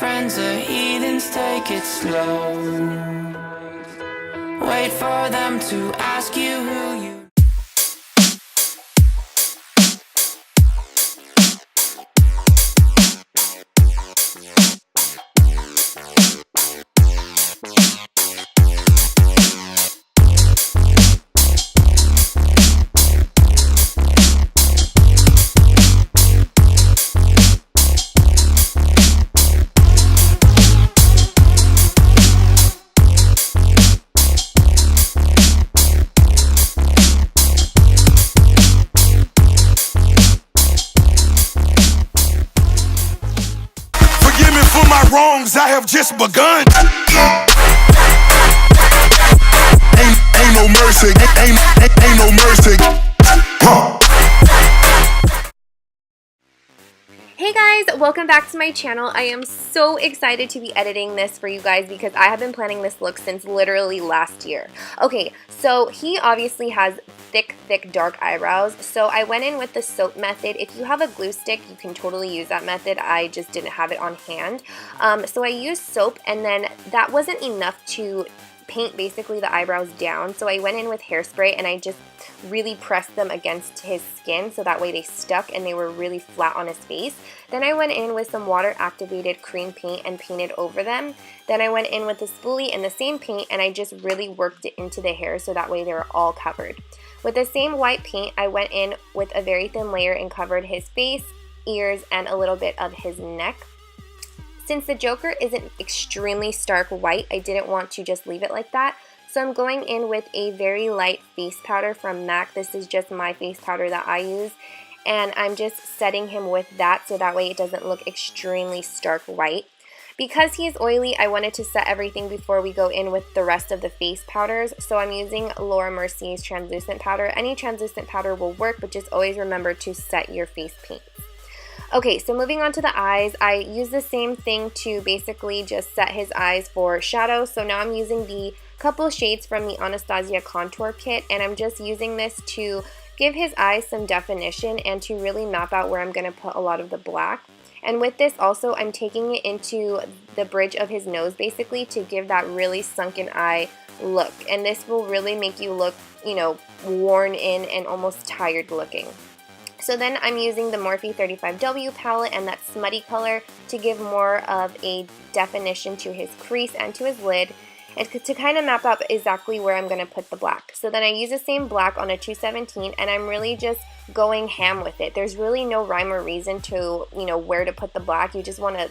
friends are heathens, take it slow. Wait for them to ask you who you. Wrongs, I have just begun. Ain't no mercy, ain't no mercy. Hey guys, welcome back to my channel. I am so excited to be editing this for you guys because I have been planning this look since literally last year. Okay, so he obviously has thick, dark eyebrows, so I went in with the soap method. If you have a glue stick, you can totally use that method. I just didn't have it on hand. So I used soap, and then that wasn't enough to paint basically the eyebrows down, so I went in with hairspray and I just really pressed them against his skin so that way they stuck and they were really flat on his face. Then I went in with some water activated cream paint and painted over them. Then I went in with the spoolie and the same paint and I just really worked it into the hair so that way they were all covered. With the same white paint, I went in with a very thin layer and covered his face, ears, and a little bit of his neck. Since the Joker isn't extremely stark white, I didn't want to just leave it like that. So I'm going in with a very light face powder from MAC. This is just my face powder that I use. And I'm just setting him with that so that way it doesn't look extremely stark white. Because he is oily, I wanted to set everything before we go in with the rest of the face powders. So I'm using Laura Mercier's translucent powder. Any translucent powder will work, but just always remember to set your face paints. Okay, so moving on to the eyes, I use the same thing to basically just set his eyes for shadow. So now I'm using the couple shades from the Anastasia Contour Kit, and I'm just using this to give his eyes some definition and to really map out where I'm going to put a lot of the black. And with this also, I'm taking it into the bridge of his nose basically to give that really sunken eye look. And this will really make you look, you know, worn in and almost tired looking. So then I'm using the Morphe 35W palette and that smutty color to give more of a definition to his crease and to his lid, and to kind of map out exactly where I'm going to put the black. So then I use the same black on a 217 and I'm really just going ham with it. There's really no rhyme or reason to, you know, where to put the black. You just want to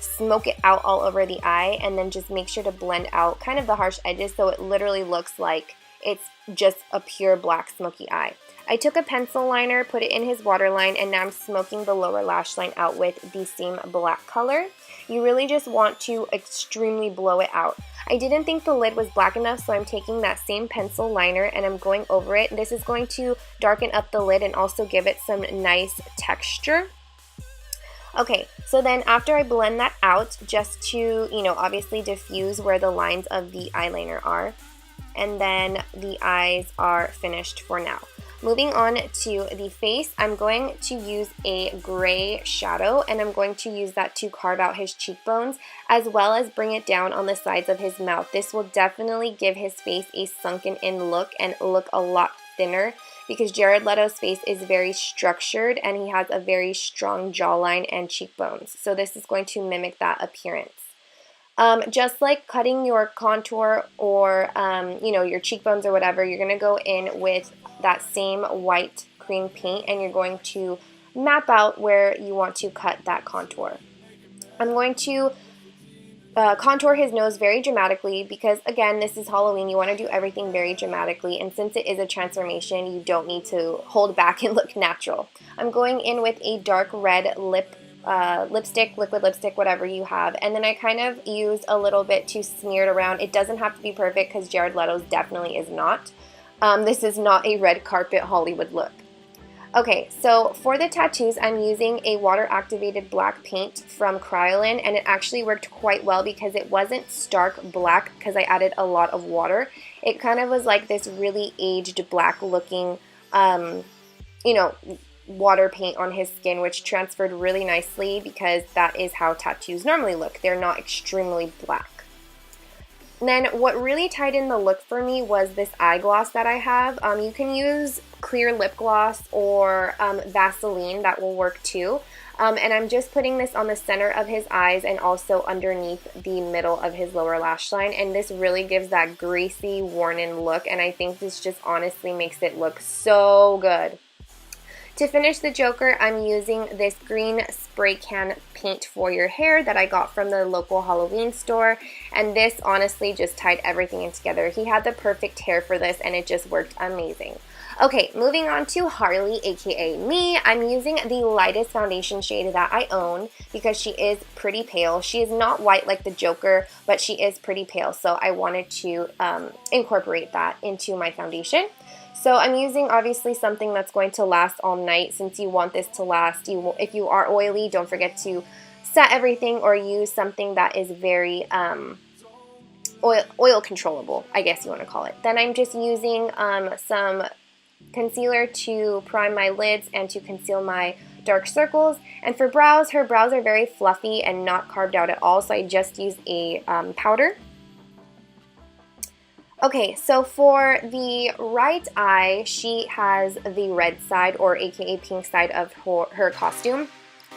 smoke it out all over the eye and then just make sure to blend out kind of the harsh edges so it literally looks like it's just a pure black smoky eye. I took a pencil liner, put it in his waterline, and now I'm smoking the lower lash line out with the same black color. You really just want to extremely blow it out. I didn't think the lid was black enough, so I'm taking that same pencil liner and I'm going over it. This is going to darken up the lid and also give it some nice texture. Okay, so then after I blend that out, just to, you know, obviously diffuse where the lines of the eyeliner are, and then the eyes are finished for now. Moving on to the face, I'm going to use a gray shadow and I'm going to use that to carve out his cheekbones as well as bring it down on the sides of his mouth. This will definitely give his face a sunken in look and look a lot thinner because Jared Leto's face is very structured and he has a very strong jawline and cheekbones. So this is going to mimic that appearance. Just like cutting your contour or, you know, your cheekbones or whatever, you're going to go in with that same white cream paint and you're going to map out where you want to cut that contour. I'm going to contour his nose very dramatically because, again, this is Halloween. You want to do everything very dramatically, and since it is a transformation, you don't need to hold back and look natural. I'm going in with a dark red lipstick, liquid lipstick, whatever you have, and then I kind of use a little bit to smear it around. It doesn't have to be perfect because Jared Leto's definitely is not. This is not a red carpet Hollywood look. Okay, so for the tattoos, I'm using a water-activated black paint from Kryolan, and it actually worked quite well because it wasn't stark black because I added a lot of water. It kind of was like this really aged black looking, you know, water paint on his skin, which transferred really nicely because that is how tattoos normally look. They're not extremely black. And then what really tied in the look for me was this eye gloss that I have. You can use clear lip gloss or Vaseline, that will work too. And I'm just putting this on the center of his eyes and also underneath the middle of his lower lash line. And this really gives that greasy, worn-in look. And I think this just honestly makes it look so good. To finish the Joker, I'm using this green spray can paint for your hair that I got from the local Halloween store, and this honestly just tied everything in together. He had the perfect hair for this and it just worked amazing. Okay, moving on to Harley, aka me. I'm using the lightest foundation shade that I own because she is pretty pale. She is not white like the Joker, but she is pretty pale, so I wanted to incorporate that into my foundation. So I'm using obviously something that's going to last all night. Since you want this to last, if you are oily, don't forget to set everything or use something that is very oil controllable, I guess you want to call it. Then I'm just using some concealer to prime my lids and to conceal my dark circles. And for brows, her brows are very fluffy and not carved out at all, so I just use a powder. Okay, so for the right eye, she has the red side, or aka pink side of her costume.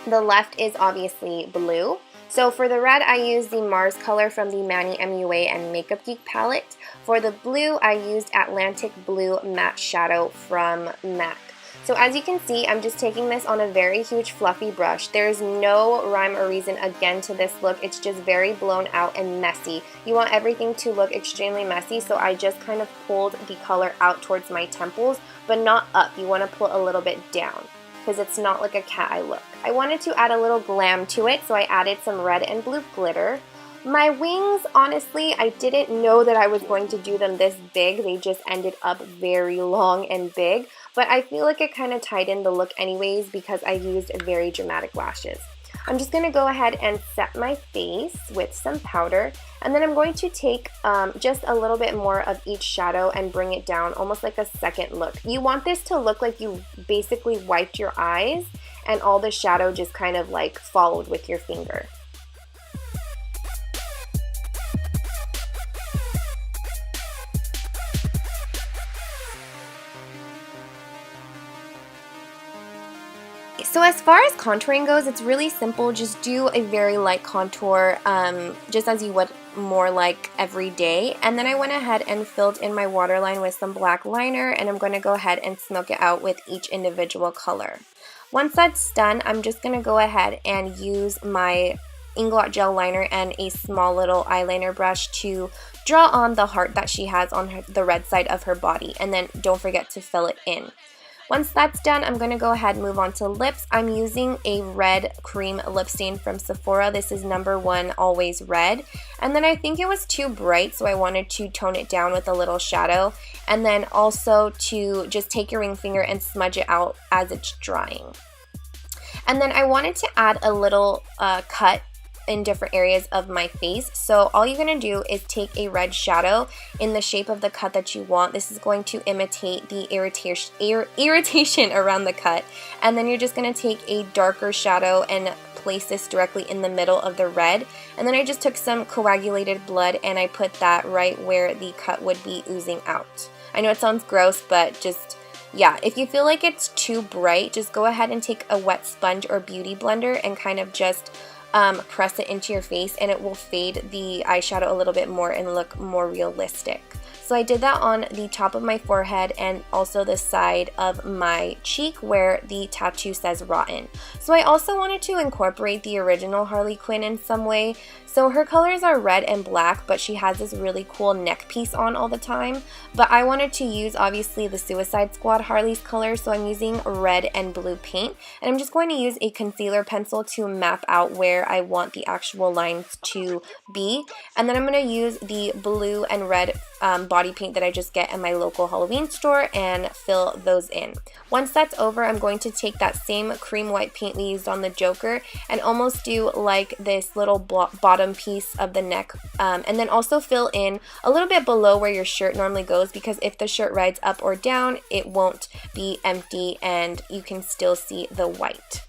The left is obviously blue. So for the red, I used the Mars color from the Manny MUA and Makeup Geek palette. For the blue, I used Atlantic Blue Matte Shadow from MAC. So as you can see, I'm just taking this on a very huge fluffy brush. There's no rhyme or reason again to this look. It's just very blown out and messy. You want everything to look extremely messy, so I just kind of pulled the color out towards my temples, but not up. You want to pull a little bit down because it's not like a cat eye look. I wanted to add a little glam to it, so I added some red and blue glitter. My wings, honestly, I didn't know that I was going to do them this big. They just ended up very long and big, but I feel like it kind of tied in the look anyways because I used very dramatic lashes. I'm just going to go ahead and set my face with some powder, and then I'm going to take just a little bit more of each shadow and bring it down, almost like a second look. You want this to look like you basically wiped your eyes and all the shadow just kind of like followed with your finger. So as far as contouring goes, it's really simple. Just do a very light contour, just as you would more like every day. And then I went ahead and filled in my waterline with some black liner, and I'm going to go ahead and smoke it out with each individual color. Once that's done, I'm just going to go ahead and use my Inglot gel liner and a small little eyeliner brush to draw on the heart that she has on the red side of her body, and then don't forget to fill it in. Once that's done, I'm going to go ahead and move on to lips. I'm using a red cream lip stain from Sephora. This is number 1 Always Red. And then I think it was too bright, so I wanted to tone it down with a little shadow. And then also to just take your ring finger and smudge it out as it's drying. And then I wanted to add a little cut in different areas of my face. So all you're going to do is take a red shadow in the shape of the cut that you want. This is going to imitate the irritation around the cut. And then you're just going to take a darker shadow and place this directly in the middle of the red. And then I just took some coagulated blood and I put that right where the cut would be oozing out. I know it sounds gross, but just, yeah, if you feel like it's too bright, just go ahead and take a wet sponge or beauty blender and kind of just press it into your face, and it will fade the eyeshadow a little bit more and look more realistic. So I did that on the top of my forehead and also the side of my cheek where the tattoo says Rotten. So I also wanted to incorporate the original Harley Quinn in some way. So her colors are red and black, but she has this really cool neck piece on all the time. But I wanted to use, obviously, the Suicide Squad Harley's colors, so I'm using red and blue paint. And I'm just going to use a concealer pencil to map out where I want the actual lines to be. And then I'm going to use the blue and red body paint that I just get in my local Halloween store and fill those in. Once that's over, I'm going to take that same cream white paint we used on the Joker and almost do like this little bottom piece of the neck, and then also fill in a little bit below where your shirt normally goes, because if the shirt rides up or down, it won't be empty and you can still see the white.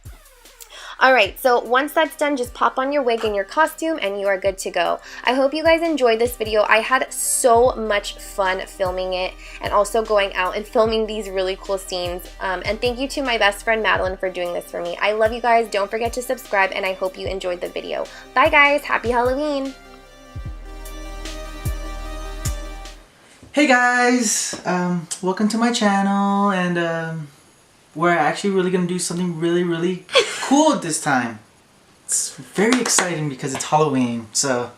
Alright, so once that's done, just pop on your wig and your costume and you are good to go. I hope you guys enjoyed this video. I had so much fun filming it and also going out and filming these really cool scenes. And thank you to my best friend Madeline for doing this for me. I love you guys. Don't forget to subscribe and I hope you enjoyed the video. Bye guys. Happy Halloween. Hey guys, welcome to my channel, and we're actually really gonna do something really cool this time. It's very exciting because it's Halloween, so